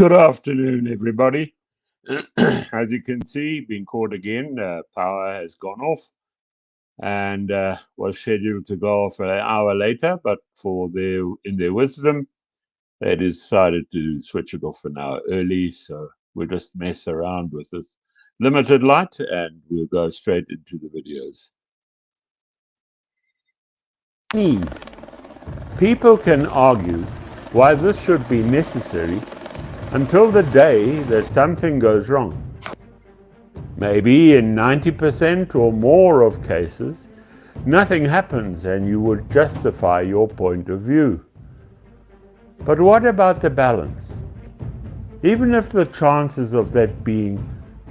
Good afternoon, everybody. As you can see, being caught again, power has gone off and was scheduled to go off an hour later, but in their wisdom, they decided to switch it off an hour early. So we'll just mess around with this limited light and we'll go straight into the videos. People can argue why this should be necessary until the day that something goes wrong. Maybe in 90% or more of cases, nothing happens and you would justify your point of view. But what about the balance? Even if the chances of that being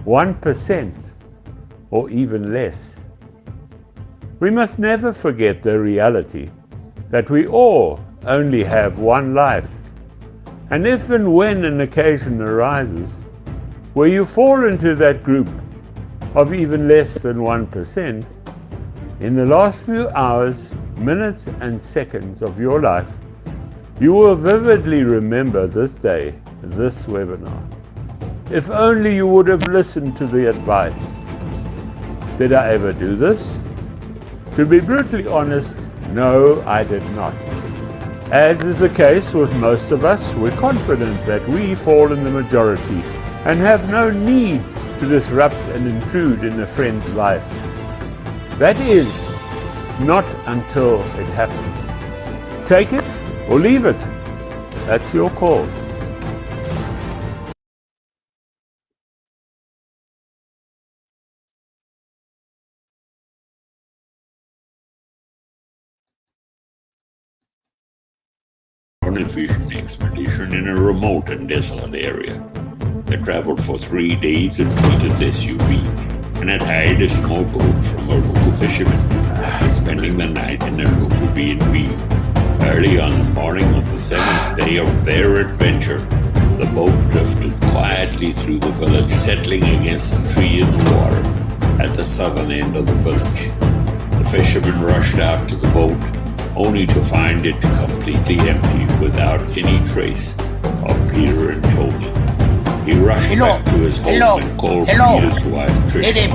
1% or even less, we must never forget the reality that we all only have one life. And if and when an occasion arises where you fall into that group of even less than 1%, in the last few hours, minutes and seconds of your life, you will vividly remember this day, this webinar. If only you would have listened to the advice. Did I ever do this? To be brutally honest, no, I did not. As is the case with most of us, we're confident that we fall in the majority and have no need to disrupt and intrude in a friend's life. That is, not until it happens. Take it or leave it. That's your call. On a fishing expedition in a remote and desolate area. They traveled for 3 days in Peter's SUV and had hired a small boat from a local fisherman after spending the night in a local B&B. Early on the morning of the 7th day of their adventure, the boat drifted quietly through the village, settling against a tree in the water at the southern end of the village. The fisherman rushed out to the boat, only to find it completely empty without any trace of Peter and Tony. He rushed back to his home and called Peter's wife, Tricia.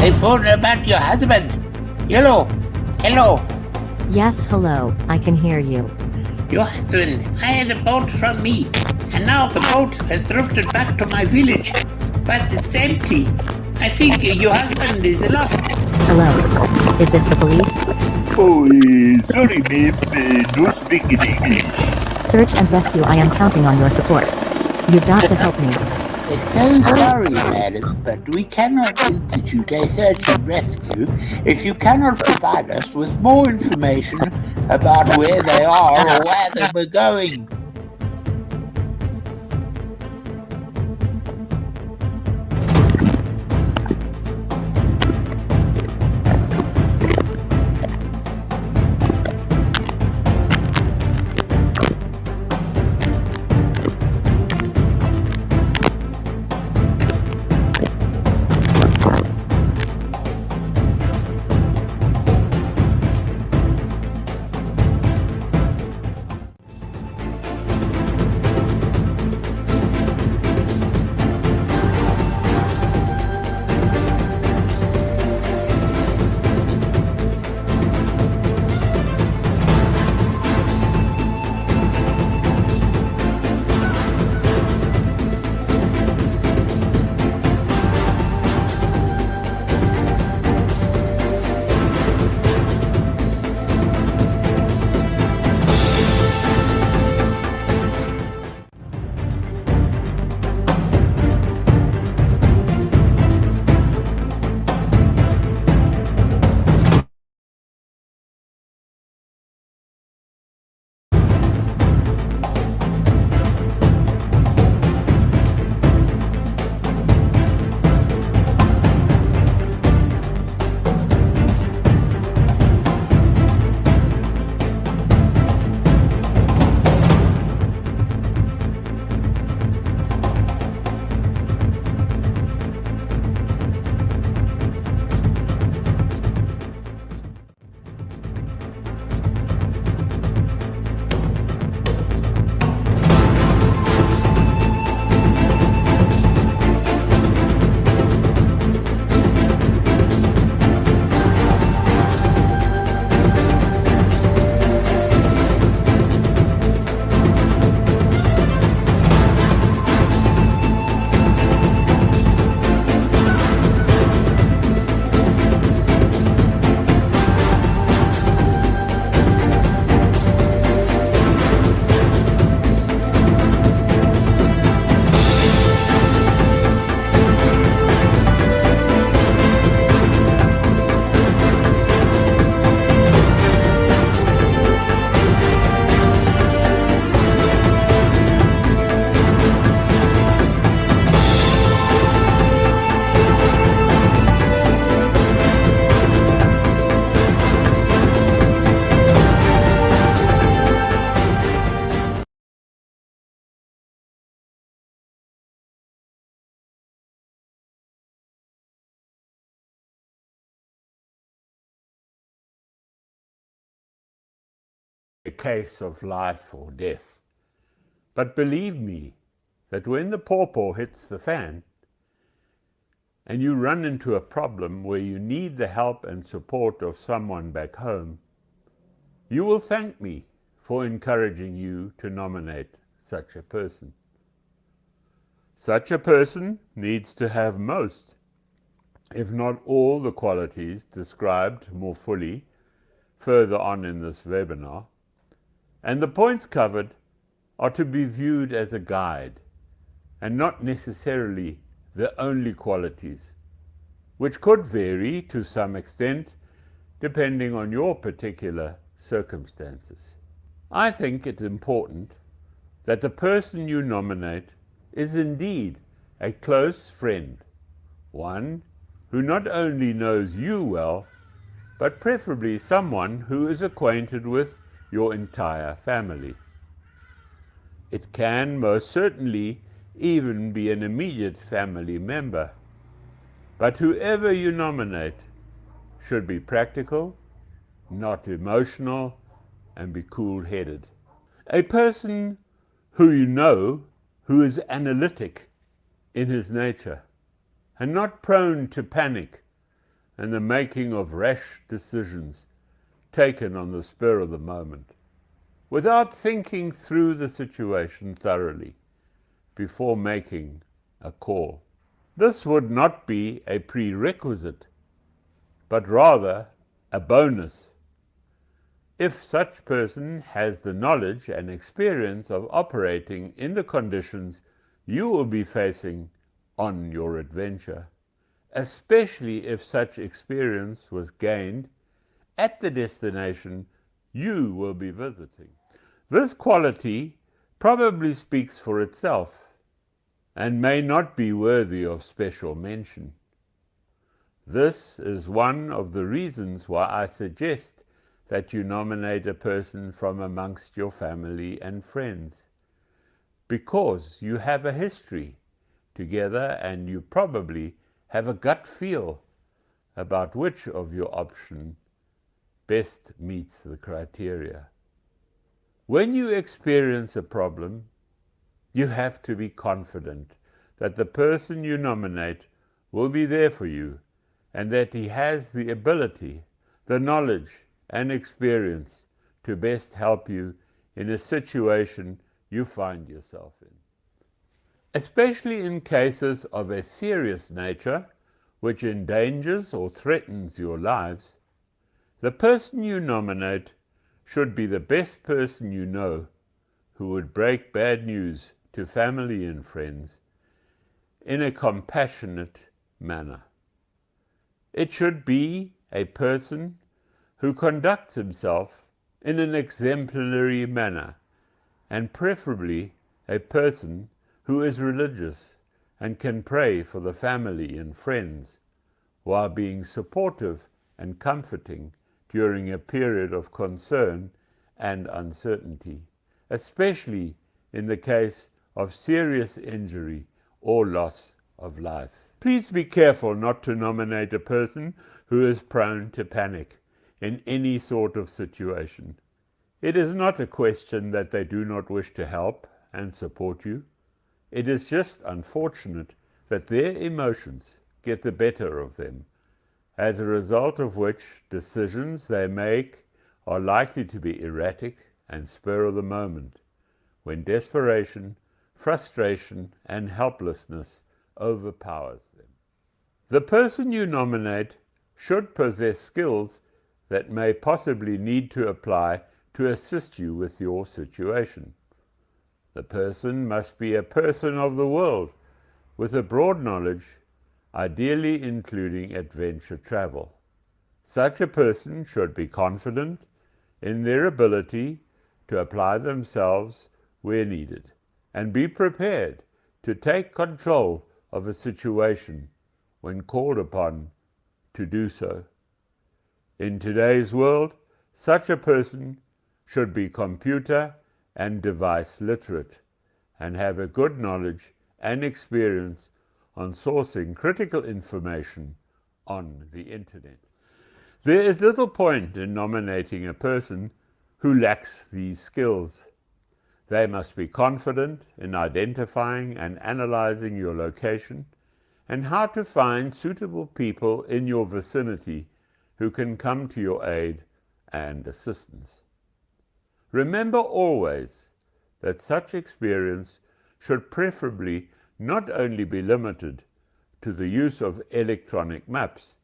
I phoned about your husband. Hello. Yes, hello, I can hear you. Your husband hired a boat from me, and now the boat has drifted back to my village, but it's empty. I think your husband is lost. Hello, is this the police? Oh, sorry, ma'am, no speaking English. Search and rescue, I am counting on your support. You've got to help me. We're so sorry, madam, but we cannot institute a search and rescue if you cannot provide us with more information about where they are or where they were going. a case of life or death. But believe me that when the pawpaw hits the fan and you run into a problem where you need the help and support of someone back home, you will thank me for encouraging you to nominate such a person. Such a person needs to have most, if not all, the qualities described more fully further on in this webinar, and the points covered are to be viewed as a guide and not necessarily the only qualities, which could vary to some extent depending on your particular circumstances. I think it's important that the person you nominate is indeed a close friend, one who not only knows you well, but preferably someone who is acquainted with your entire family. It can most certainly even be an immediate family member, but whoever you nominate should be practical, not emotional, and be cool-headed. A person who you know who is analytic in his nature and not prone to panic and the making of rash decisions taken on the spur of the moment, without thinking through the situation thoroughly before making a call. This would not be a prerequisite, but rather a bonus. If such person has the knowledge and experience of operating in the conditions you will be facing on your adventure, especially if such experience was gained at the destination you will be visiting. This quality probably speaks for itself and may not be worthy of special mention. This is one of the reasons why I suggest that you nominate a person from amongst your family and friends, because you have a history together and you probably have a gut feel about which of your option best meets the criteria. When you experience a problem, you have to be confident that the person you nominate will be there for you and that he has the ability, the knowledge, and experience to best help you in a situation you find yourself in. Especially in cases of a serious nature, which endangers or threatens your lives, the person you nominate should be the best person you know who would break bad news to family and friends in a compassionate manner. It should be a person who conducts himself in an exemplary manner, and preferably a person who is religious and can pray for the family and friends while being supportive and comforting during a period of concern and uncertainty, especially in the case of serious injury or loss of life. Please be careful not to nominate a person who is prone to panic in any sort of situation. It is not a question that they do not wish to help and support you. It is just unfortunate that their emotions get the better of them, as a result of which decisions they make are likely to be erratic and spur of the moment, when desperation, frustration, and helplessness overpowers them. The person you nominate should possess skills that may possibly need to apply to assist you with your situation. The person must be a person of the world with a broad knowledge, ideally including adventure travel. Such a person should be confident in their ability to apply themselves where needed and be prepared to take control of a situation when called upon to do so. In today's world, such a person should be computer and device literate and have a good knowledge and experience on sourcing critical information on the internet. There is little point in nominating a person who lacks these skills. They must be confident in identifying and analyzing your location and how to find suitable people in your vicinity who can come to your aid and assistance. Remember always that such experience should preferably not only be limited to the use of electronic maps,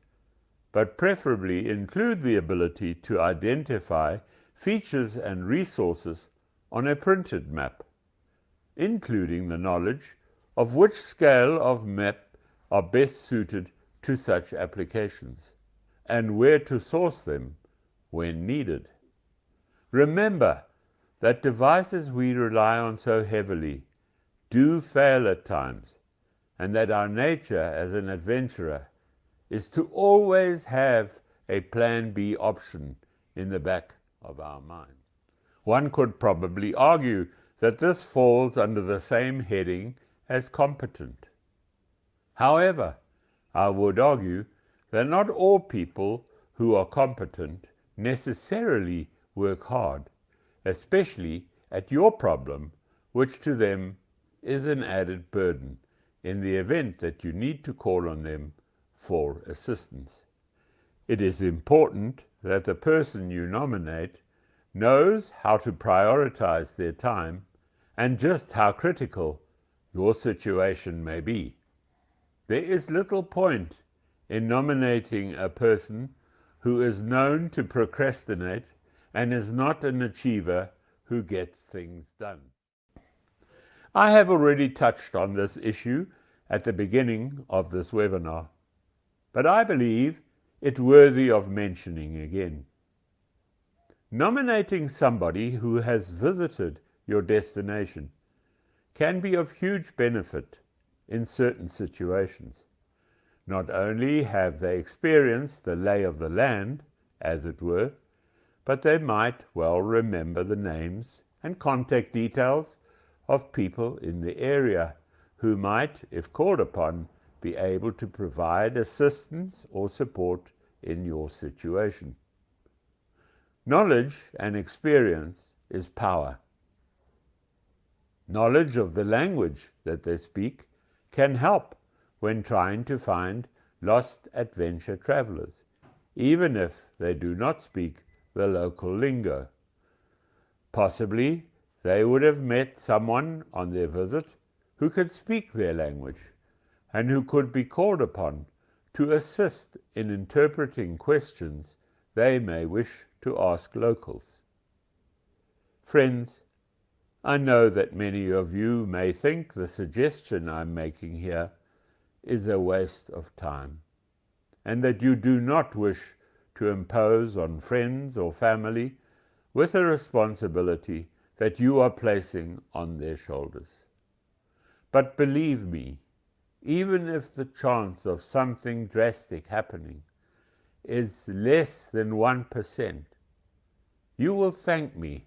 but preferably include the ability to identify features and resources on a printed map, including the knowledge of which scale of map are best suited to such applications, and where to source them when needed. Remember that devices we rely on so heavily do fail at times, and that our nature as an adventurer is to always have a plan B option in the back of our minds. One could probably argue that this falls under the same heading as competent. However, I would argue that not all people who are competent necessarily work hard, especially at your problem, which to them is an added burden in the event that you need to call on them for assistance. It is important that the person you nominate knows how to prioritize their time and just how critical your situation may be. There is little point in nominating a person who is known to procrastinate and is not an achiever who gets things done. I have already touched on this issue at the beginning of this webinar, but I believe it worthy of mentioning again. Nominating somebody who has visited your destination can be of huge benefit in certain situations. Not only have they experienced the lay of the land, as it were, but they might well remember the names and contact details of people in the area who might, if called upon, be able to provide assistance or support in your situation. Knowledge and experience is power. Knowledge of the language that they speak can help when trying to find lost adventure travelers, even if they do not speak the local lingo. Possibly they would have met someone on their visit who could speak their language and who could be called upon to assist in interpreting questions they may wish to ask locals. Friends, I know that many of you may think the suggestion I'm making here is a waste of time, and that you do not wish to impose on friends or family with a responsibility that you are placing on their shoulders. But believe me, even if the chance of something drastic happening is less than 1%, you will thank me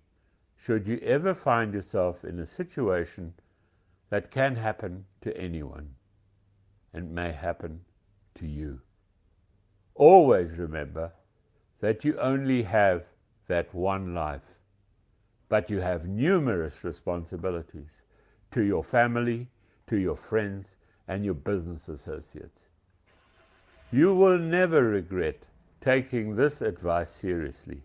should you ever find yourself in a situation that can happen to anyone and may happen to you. Always remember that you only have that one life, but you have numerous responsibilities to your family, to your friends, and your business associates. You will never regret taking this advice seriously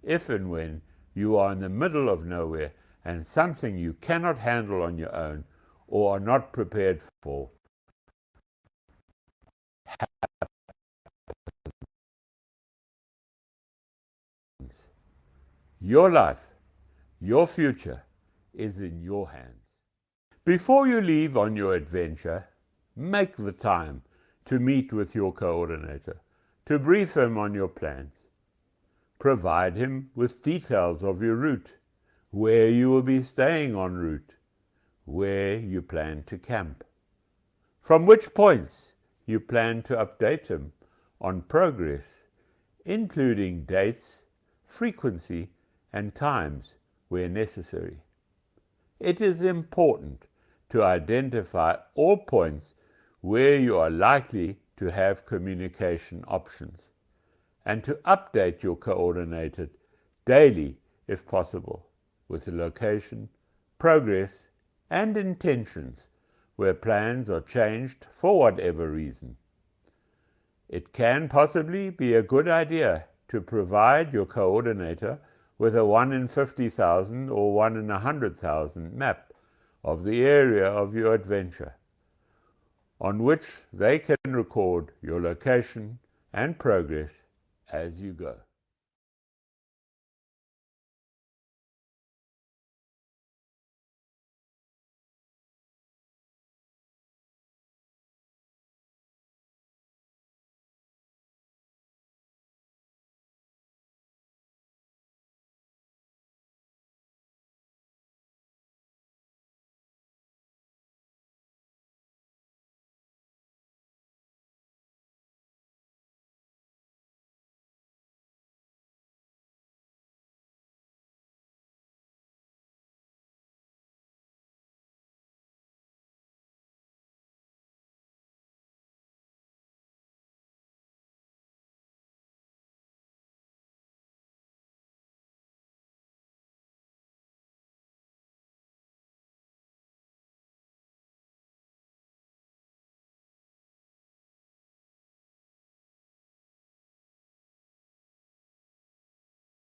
if and when you are in the middle of nowhere and something you cannot handle on your own or are not prepared for happens. Your life, your future is in your hands. Before you leave on your adventure, make the time to meet with your coordinator, to brief him on your plans. Provide him with details of your route, where you will be staying en route, where you plan to camp, from which points you plan to update him on progress, including dates, frequency, and times where necessary. It is important to identify all points where you are likely to have communication options, and to update your coordinator daily if possible, with the location, progress, and intentions where plans are changed for whatever reason. It can possibly be a good idea to provide your coordinator with a 1 in 50,000 or 1 in 100,000 map of the area of your adventure, on which they can record your location and progress as you go.